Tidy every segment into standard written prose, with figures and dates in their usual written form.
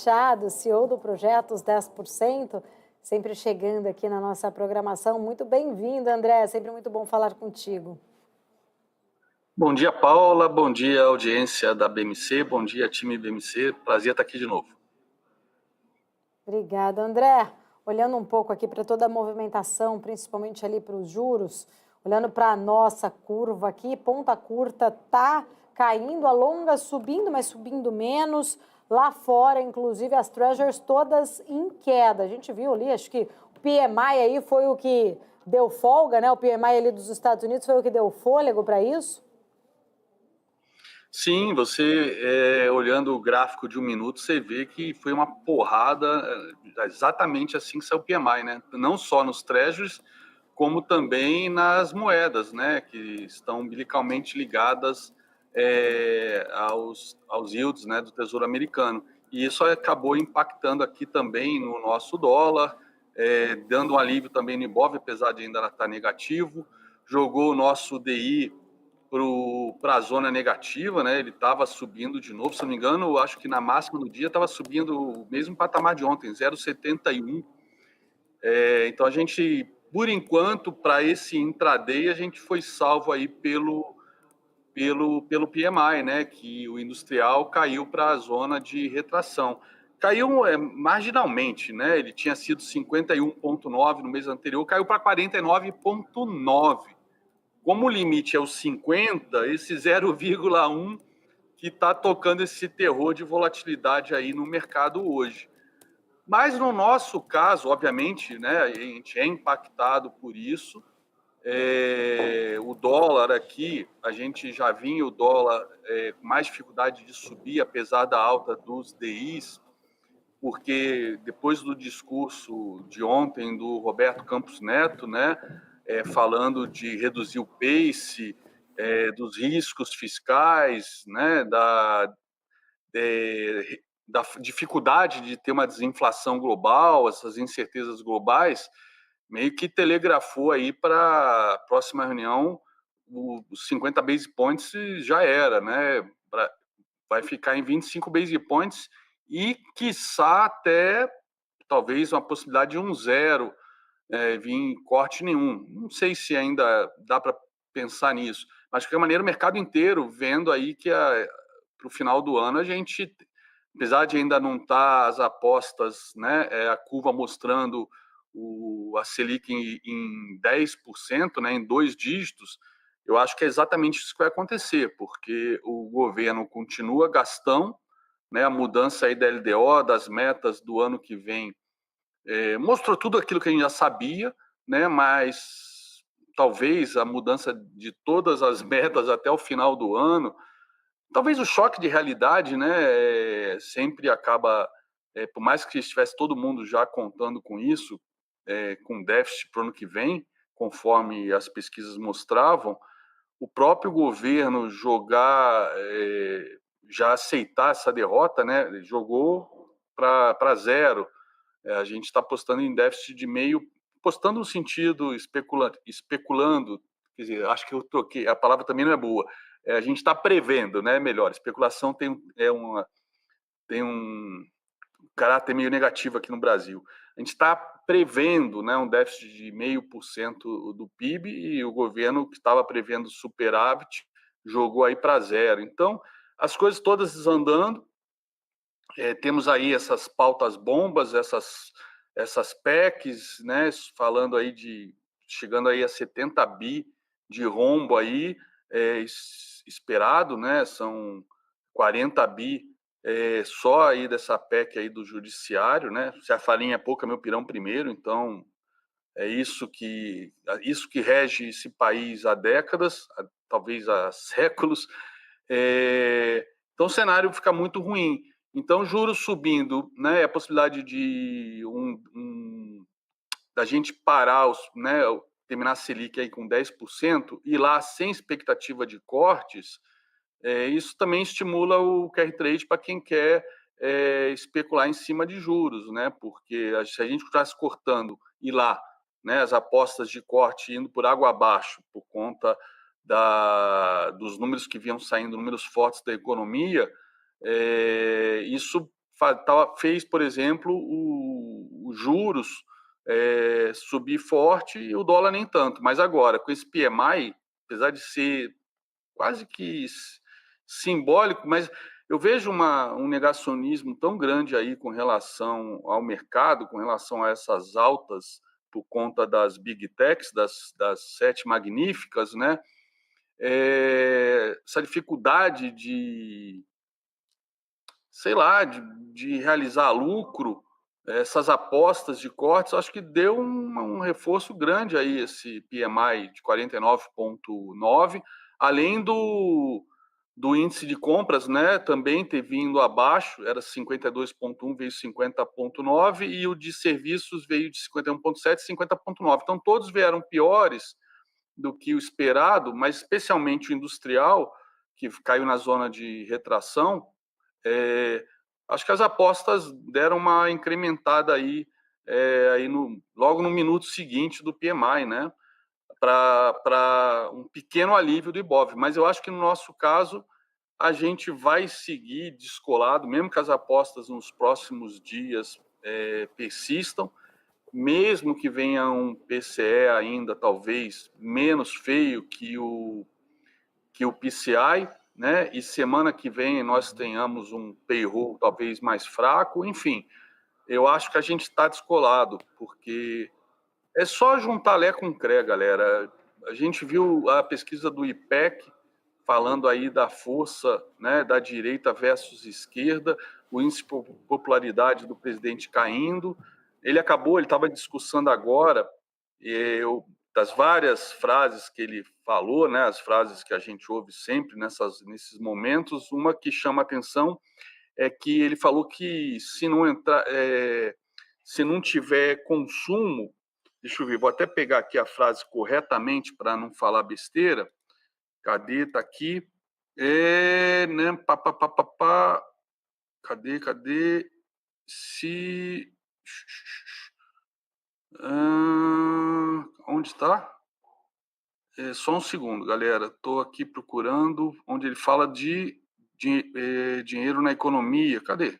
Machado, CEO do projeto Os 10%, sempre chegando aqui na nossa programação. Muito bem-vindo, André, sempre muito bom falar contigo. Bom dia, Paula, bom dia, audiência da BMC, bom dia, time BMC, prazer estar aqui de novo. Obrigada, André. Olhando um pouco aqui para toda a movimentação, principalmente ali para os juros, olhando para a nossa curva aqui, ponta curta está caindo, a longa subindo, mas subindo menos. Lá fora, inclusive, as treasuries todas em queda. A gente viu ali, acho que o PMI aí foi o que deu folga, né? O PMI ali dos Estados Unidos foi o que deu fôlego para isso? Sim, você olhando o gráfico de 1 minuto, você vê que foi uma porrada, exatamente assim que saiu o PMI, né? Não só nos treasuries, como também nas moedas, né? Que estão umbilicalmente ligadas aos yields, né, do Tesouro Americano. E isso acabou impactando aqui também no nosso dólar, dando um alívio também no Ibov, apesar de ainda estar negativo. Jogou o nosso DI para a zona negativa, né? Ele estava subindo de novo, se não me engano, eu acho que na máxima do dia estava subindo o mesmo patamar de ontem, 0,71. Então a gente, por enquanto, para esse intraday, a gente foi salvo aí pelo PMI, né? Que o industrial caiu para a zona de retração. Caiu marginalmente, né? Ele tinha sido 51,9 no mês anterior, caiu para 49,9. Como o limite é os 50, esse 0,1 que está tocando esse terror de volatilidade aí no mercado hoje. Mas no nosso caso, obviamente, né, a gente é impactado por isso. O dólar aqui, a gente já vinha o dólar com mais dificuldade de subir, apesar da alta dos DIs, porque depois do discurso de ontem do Roberto Campos Neto, né, falando de reduzir o pace, dos riscos fiscais, né, da dificuldade de ter uma desinflação global, essas incertezas globais, meio que telegrafou aí para a próxima reunião os 50 base points já era, né? Vai ficar em 25 base points e, quiçá, até talvez uma possibilidade de 1,0 vir corte nenhum. Não sei se ainda dá para pensar nisso, mas de qualquer maneira o mercado inteiro vendo aí que para o final do ano a gente, apesar de ainda não estar as apostas, né, a curva mostrando a Selic em 10%, né, em 2 dígitos, eu acho que é exatamente isso que vai acontecer, porque o governo continua gastão, né, a mudança aí da LDO, das metas do ano que vem, mostrou tudo aquilo que a gente já sabia, né, mas talvez a mudança de todas as metas até o final do ano, talvez o choque de realidade, né, sempre acaba, por mais que estivesse todo mundo já contando com isso, com déficit para o ano que vem, conforme as pesquisas mostravam, o próprio governo jogar, já aceitar essa derrota, né, jogou para zero. A gente está apostando em déficit de meio, apostando no sentido especulando, quer dizer, acho que eu troquei, a palavra também não é boa. A gente está prevendo, né? Melhor, especulação tem um caráter meio negativo aqui no Brasil. A gente está prevendo, né, um déficit de 0,5% do PIB e o governo que estava prevendo superávit jogou aí para zero. Então, as coisas todas desandando. Temos aí essas pautas bombas, essas PECs, né, falando aí chegando aí a 70 bi de rombo aí, esperado, né, são 40 bi só aí dessa PEC aí do judiciário, né, se a farinha é pouca, meu pirão primeiro, então é isso que rege esse país há décadas, talvez há séculos. Então o cenário fica muito ruim. Então, juros subindo, né, a possibilidade de da gente parar, né, terminar a Selic aí com 10% e lá sem expectativa de cortes, isso também estimula o carry trade para quem quer especular em cima de juros, né, porque se a gente estivesse cortando e lá, né, as apostas de corte indo por água abaixo por conta dos números que vinham saindo, números fortes da economia, isso fez, por exemplo, os juros subir forte e o dólar nem tanto. Mas agora, com esse PMI, apesar de ser quase que simbólico, mas eu vejo um negacionismo tão grande aí com relação ao mercado, com relação a essas altas por conta das big techs, das sete magníficas, né? Essa dificuldade de, sei lá, de realizar lucro, essas apostas de cortes, acho que deu um reforço grande aí esse PMI de 49,9, além do índice de compras, né, também ter vindo abaixo, era 52,1, veio 50,9, e o de serviços veio de 51,7, 50,9. Então, todos vieram piores do que o esperado, mas especialmente o industrial, que caiu na zona de retração. Acho que as apostas deram uma incrementada aí, logo no minuto seguinte do PMI, né? Para um pequeno alívio do Ibov. Mas eu acho que no nosso caso a gente vai seguir descolado, mesmo que as apostas nos próximos dias persistam, mesmo que venha um PCE ainda talvez menos feio que o PCI, né? E semana que vem nós tenhamos um payroll talvez mais fraco, enfim, eu acho que a gente está descolado, porque é só juntar Lé com Cré, galera. A gente viu a pesquisa do IPEC falando aí da força, né, da direita versus esquerda, o índice de popularidade do presidente caindo. Ele estava discussando agora, das várias frases que ele falou, né, as frases que a gente ouve sempre nesses momentos, uma que chama atenção é que ele falou que se não tiver consumo, deixa eu ver, vou até pegar aqui a frase corretamente para não falar besteira. Cadê? Tá aqui. Né? Cadê? Se. Onde está? Só um segundo, galera. Estou aqui procurando onde ele fala de dinheiro na economia. Cadê?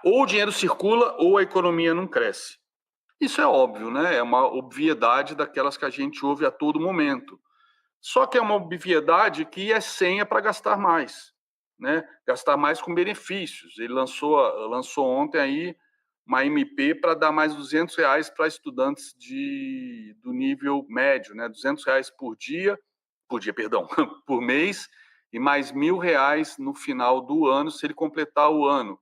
Ou o dinheiro circula ou a economia não cresce. Isso é óbvio, né? É uma obviedade daquelas que a gente ouve a todo momento. Só que é uma obviedade que é senha para gastar mais, né? Gastar mais com benefícios. Ele lançou ontem aí uma MP para dar mais R$200 para estudantes do nível médio, né? R$200 perdão, por mês, e mais R$1.000 no final do ano, se ele completar o ano.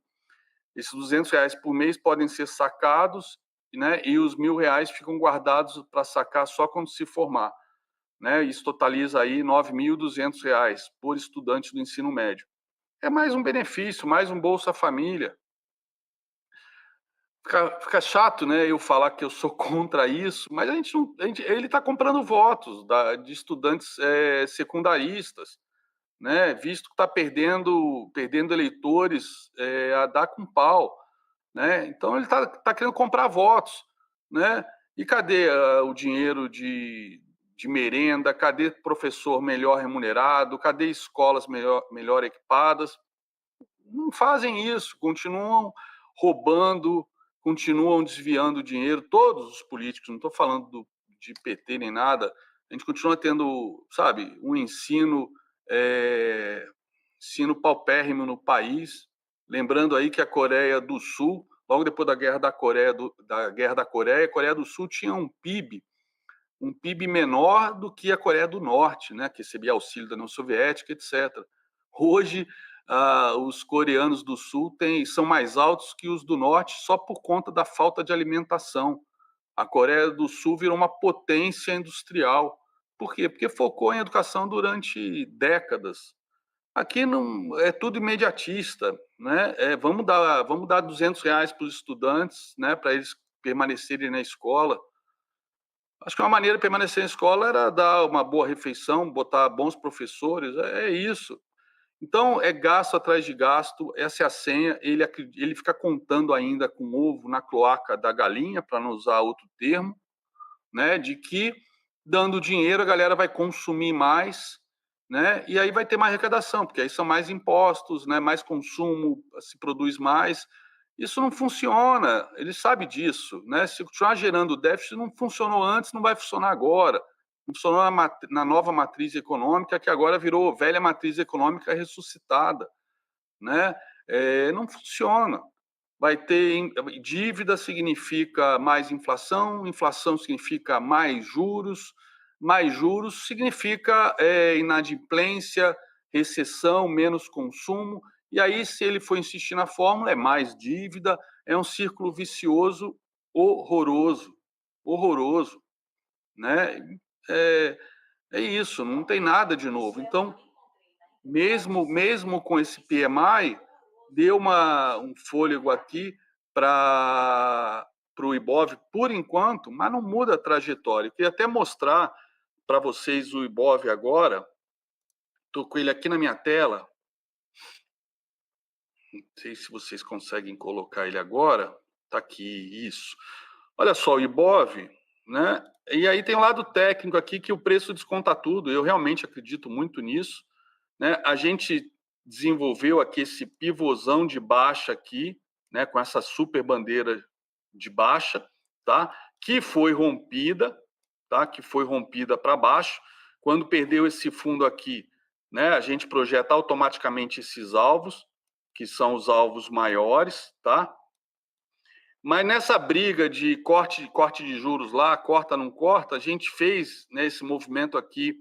Esses R$200 por mês podem ser sacados, né? E os R$1.000 ficam guardados para sacar só quando se formar. Né? Isso totaliza aí R$9.200 por estudante do ensino médio. É mais um benefício, mais um Bolsa Família. Fica chato, né, eu falar que eu sou contra isso, mas ele está comprando votos de estudantes secundaristas, né, visto que está perdendo eleitores a dar com pau. Né? Então ele está querendo comprar votos. Né? E cadê o dinheiro de merenda? Cadê professor melhor remunerado? Cadê escolas melhor equipadas? Não fazem isso, continuam roubando, continuam desviando dinheiro, todos os políticos, não estou falando de PT nem nada, a gente continua tendo, sabe, um ensino paupérrimo no país, lembrando aí que a Coreia do Sul, logo depois da Guerra da Coreia, a Coreia do Sul tinha um PIB menor do que a Coreia do Norte, né, que recebia auxílio da União Soviética, etc. Hoje, os coreanos do Sul são mais altos que os do Norte só por conta da falta de alimentação. A Coreia do Sul virou uma potência industrial. Por quê? Porque focou em educação durante décadas. Aqui não é tudo imediatista, né? Vamos dar R$200 para os estudantes, né, para eles permanecerem na escola. Acho que uma maneira de permanecer na escola era dar uma boa refeição, botar bons professores, é isso. Então, é gasto atrás de gasto, essa é a senha. Ele fica contando ainda com ovo na cloaca da galinha, para não usar outro termo, né? De que, dando dinheiro, a galera vai consumir mais, né? E aí vai ter mais arrecadação, porque aí são mais impostos, né? Mais consumo, se produz mais. Isso não funciona, ele sabe disso, né? Se continuar gerando déficit, não funcionou antes, não vai funcionar agora. Não funcionou na nova matriz econômica, que agora virou velha matriz econômica ressuscitada, né? Não funciona. Vai ter dívida significa mais inflação, inflação significa mais juros significa inadimplência, recessão, menos consumo. E aí, se ele for insistir na fórmula, é mais dívida, é um círculo vicioso horroroso, horroroso, né? É, é isso, não tem nada de novo. Então, mesmo com esse PMI, deu um fôlego aqui para o Ibov por enquanto, mas não muda a trajetória. Eu queria até mostrar para vocês o Ibov agora. Estou com ele aqui na minha tela. Não sei se vocês conseguem colocar ele agora. Está aqui, isso. Olha só, o Ibov, né? E aí tem o lado técnico aqui que o preço desconta tudo. Eu realmente acredito muito nisso, né? A gente desenvolveu aqui esse pivôzão de baixa aqui, né? Com essa super bandeira de baixa, tá? Que foi rompida, tá? Que foi rompida para baixo. Quando perdeu esse fundo aqui, né? A gente projeta automaticamente esses alvos, que são os alvos maiores, tá? Mas nessa briga de corte de juros lá, corta, não corta, a gente fez, né, esse movimento aqui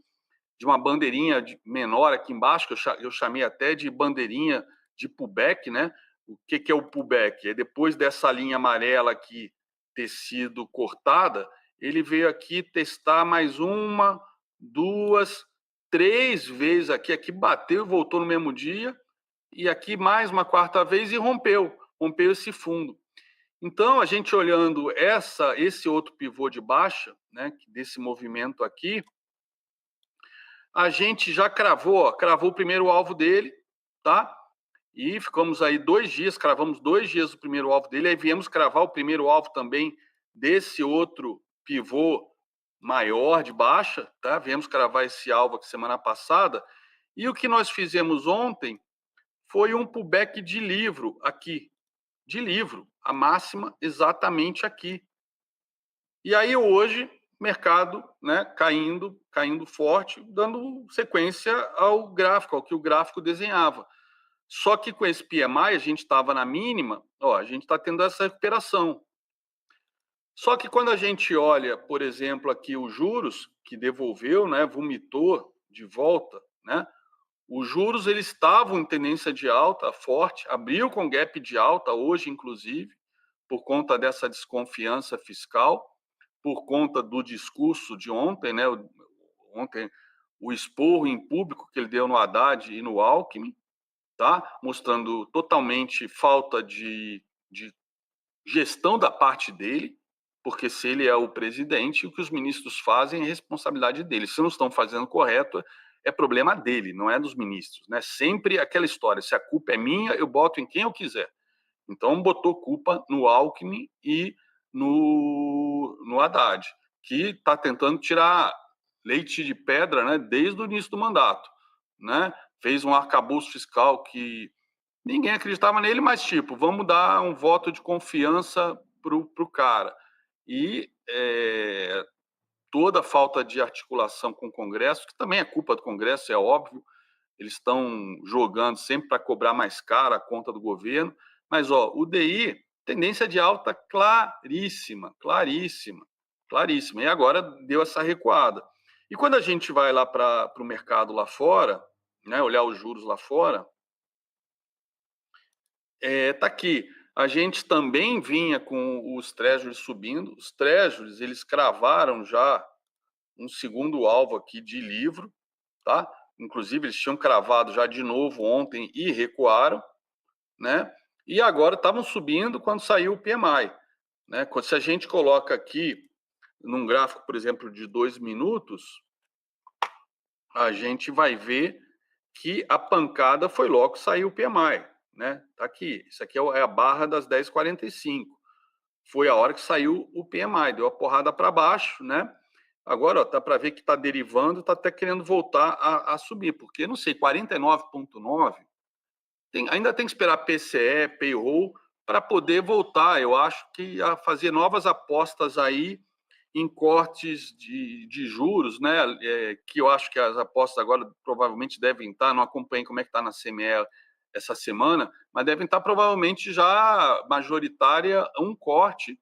de uma bandeirinha menor aqui embaixo, que eu chamei até de bandeirinha de pullback, né? O que é o pullback? É depois dessa linha amarela aqui ter sido cortada, ele veio aqui testar mais uma, duas, três vezes aqui bateu e voltou no mesmo dia, e aqui mais uma quarta vez e rompeu esse fundo. Então, a gente olhando esse outro pivô de baixa, né, desse movimento aqui, a gente já cravou o primeiro alvo dele, tá? E ficamos aí 2 dias, cravamos 2 dias o primeiro alvo dele, aí viemos cravar o primeiro alvo também desse outro pivô maior de baixa, tá? Viemos cravar esse alvo aqui semana passada, e o que nós fizemos ontem foi um pullback de livro aqui, a máxima exatamente aqui. E aí hoje, mercado, né, caindo forte, dando sequência ao gráfico, ao que o gráfico desenhava. Só que com esse PMI, a gente estava na mínima, a gente está tendo essa recuperação. Só que quando a gente olha, por exemplo, aqui os juros, que devolveu, né, vomitou de volta, né, os juros eles estavam em tendência de alta forte, abriu com gap de alta hoje, inclusive, por conta dessa desconfiança fiscal, por conta do discurso de ontem, né? Ontem, o esporro em público que ele deu no Haddad e no Alckmin, tá? Mostrando totalmente falta de gestão da parte dele, porque se ele é o presidente, o que os ministros fazem é responsabilidade dele. Se não estão fazendo correto, é problema dele, não é dos ministros, né? Sempre aquela história, se a culpa é minha, eu boto em quem eu quiser. Então, botou culpa no Alckmin e no Haddad, que está tentando tirar leite de pedra, né, desde o início do mandato, né? Fez um arcabouço fiscal que ninguém acreditava nele, mas tipo, vamos dar um voto de confiança pro cara. E toda a falta de articulação com o Congresso, que também é culpa do Congresso, é óbvio, eles estão jogando sempre para cobrar mais caro a conta do governo, mas o DI, tendência de alta claríssima, e agora deu essa recuada. E quando a gente vai lá para o mercado lá fora, né, olhar os juros lá fora, tá aqui. A gente também vinha com os treasuries subindo. Os treasuries, eles cravaram já um segundo alvo aqui de livro, tá? Inclusive, eles tinham cravado já de novo ontem e recuaram, né? E agora estavam subindo quando saiu o PMI, né? Se a gente coloca aqui num gráfico, por exemplo, de 2 minutos, a gente vai ver que a pancada foi logo que saiu o PMI, né? Tá aqui. Isso aqui é a barra das 10h45. Foi a hora que saiu o PMI, deu a porrada para baixo, né? Agora, está para ver que está derivando, está até querendo voltar a subir, porque, não sei, 49,9, ainda tem que esperar PCE, payroll, para poder voltar, eu acho que a fazer novas apostas aí em cortes de juros, né? Que eu acho que as apostas agora provavelmente devem estar, não acompanhei como é que está na CME essa semana, mas devem estar provavelmente já majoritária um corte,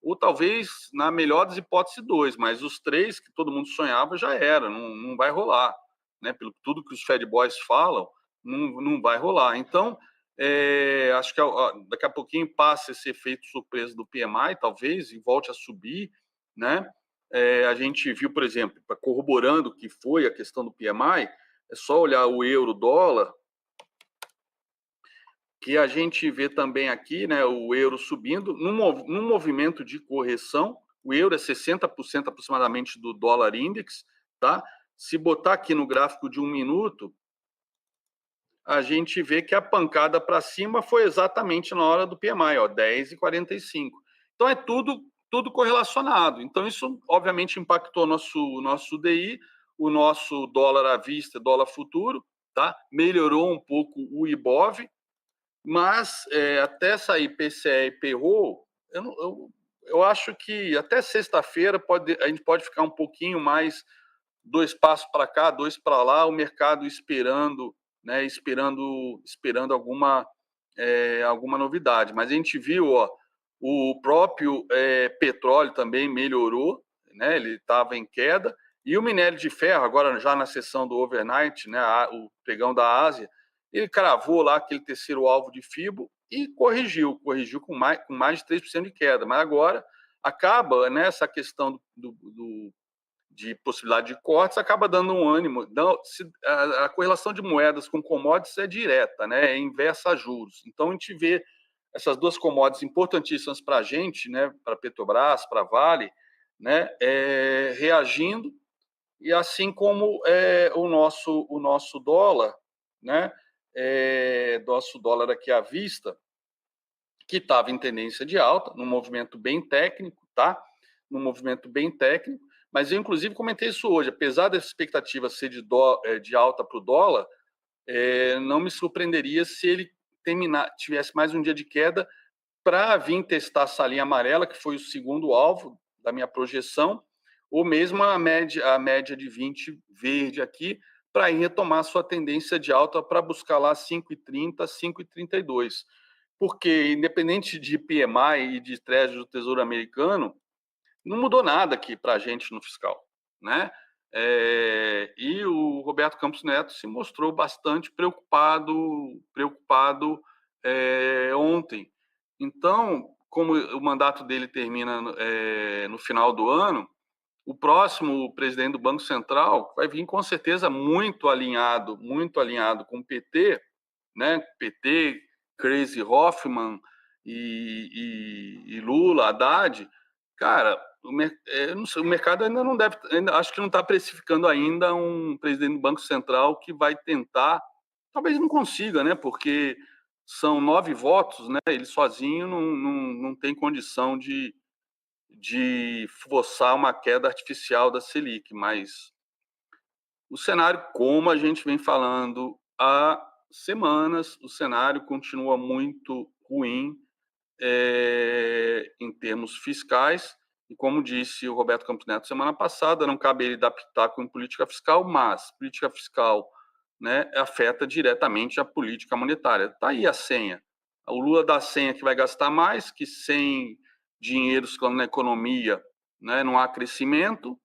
ou talvez, na melhor das hipóteses, dois, mas os três que todo mundo sonhava já era, não vai rolar, né? Pelo tudo que os Fed Boys falam, não vai rolar. Então, acho que daqui a pouquinho passa esse efeito surpresa do PMI, talvez, e volte a subir, né? A gente viu, por exemplo, corroborando o que foi a questão do PMI, é só olhar o euro-dólar, que a gente vê também aqui, né, o euro subindo, num movimento de correção, o euro é 60% aproximadamente do dólar index, tá? Se botar aqui no gráfico de 1 minuto, a gente vê que a pancada para cima foi exatamente na hora do PMI, ó, 10,45. Então é tudo correlacionado. Então isso obviamente impactou nosso DI, o nosso dólar à vista, dólar futuro, tá? Melhorou um pouco o IBOV, mas até sair PCE e payroll, eu acho que até sexta-feira a gente pode ficar um pouquinho mais 2 passos para cá, 2 para lá, o mercado esperando, né, esperando alguma novidade. Mas a gente viu, ó, o próprio petróleo também melhorou, né, ele estava em queda, e o minério de ferro, agora já na sessão do overnight, né, o pregão da Ásia, ele cravou lá aquele terceiro alvo de FIBO e corrigiu com mais de 3% de queda. Mas agora acaba nessa questão de possibilidade de cortes, acaba dando um ânimo. A correlação de moedas com commodities é direta, né? É inversa a juros. Então, a gente vê essas duas commodities importantíssimas para a gente, né? Para Petrobras, para Vale, né? Reagindo, e assim como o nosso dólar, né? Nosso dólar aqui à vista, que estava em tendência de alta, num movimento bem técnico, tá? Num movimento bem técnico, mas eu, inclusive, comentei isso hoje. Apesar dessa expectativa ser de alta para o dólar, não me surpreenderia se ele tivesse mais um dia de queda para vir testar essa linha amarela, que foi o segundo alvo da minha projeção, ou mesmo a média de 20 verde aqui, para ir retomar sua tendência de alta para buscar lá 5,30, 5,32. Porque, independente de PMI e de Treasury do Tesouro Americano, não mudou nada aqui para a gente no fiscal, né? E o Roberto Campos Neto se mostrou bastante preocupado ontem. Então, como o mandato dele termina no final do ano, o próximo presidente do Banco Central vai vir com certeza muito alinhado com o PT, né? PT, Crazy Hoffman e Lula, Haddad. Cara, não sei, o mercado ainda não deve, acho que não está precificando ainda um presidente do Banco Central que vai tentar, talvez não consiga, né? Porque são 9 votos, né? Ele sozinho não tem condição de forçar uma queda artificial da Selic, mas o cenário, como a gente vem falando há semanas, o cenário continua muito ruim em termos fiscais, e como disse o Roberto Campos Neto semana passada, não cabe ele dar pitaco em política fiscal, mas política fiscal, né, afeta diretamente a política monetária. Está aí a senha. O Lula dá a senha que vai gastar mais, que sem dinheiro circulando na economia, né, não há crescimento,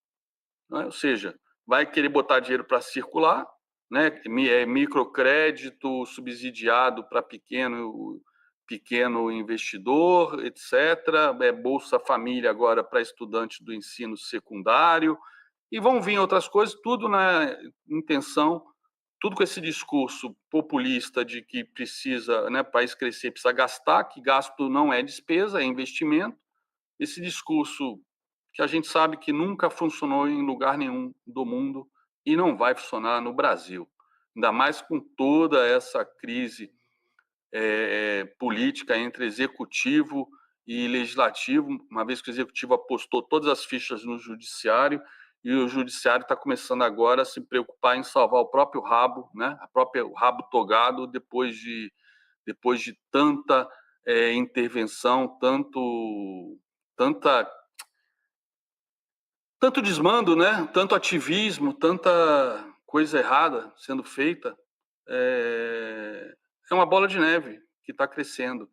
né, ou seja, vai querer botar dinheiro para circular, né, microcrédito subsidiado para pequeno investidor, etc. Bolsa Família agora para estudante do ensino secundário, e vão vir outras coisas, tudo na intenção, tudo com esse discurso populista de que precisa, né, país crescer, precisa gastar, que gasto não é despesa, é investimento. Esse discurso que a gente sabe que nunca funcionou em lugar nenhum do mundo e não vai funcionar no Brasil, ainda mais com toda essa crise política entre executivo e legislativo, uma vez que o executivo apostou todas as fichas no judiciário e o judiciário está começando agora a se preocupar em salvar o próprio rabo, né? O rabo togado depois de tanta intervenção, tanto desmando, né? Tanto ativismo, tanta coisa errada sendo feita. É uma bola de neve que está crescendo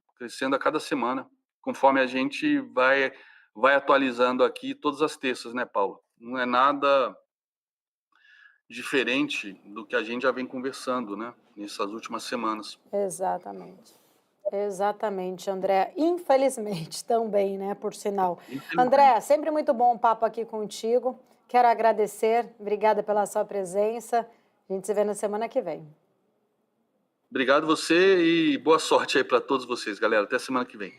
a cada semana, conforme a gente vai atualizando aqui todas as terças, né, Paulo? Não é nada diferente do que a gente já vem conversando, né, nessas últimas semanas. Exatamente. Exatamente, André. Infelizmente também, né, por sinal. Infelizmente. André, sempre muito bom o papo aqui contigo. Quero agradecer. Obrigada pela sua presença. A gente se vê na semana que vem. Obrigado você e boa sorte aí para todos vocês, galera. Até semana que vem.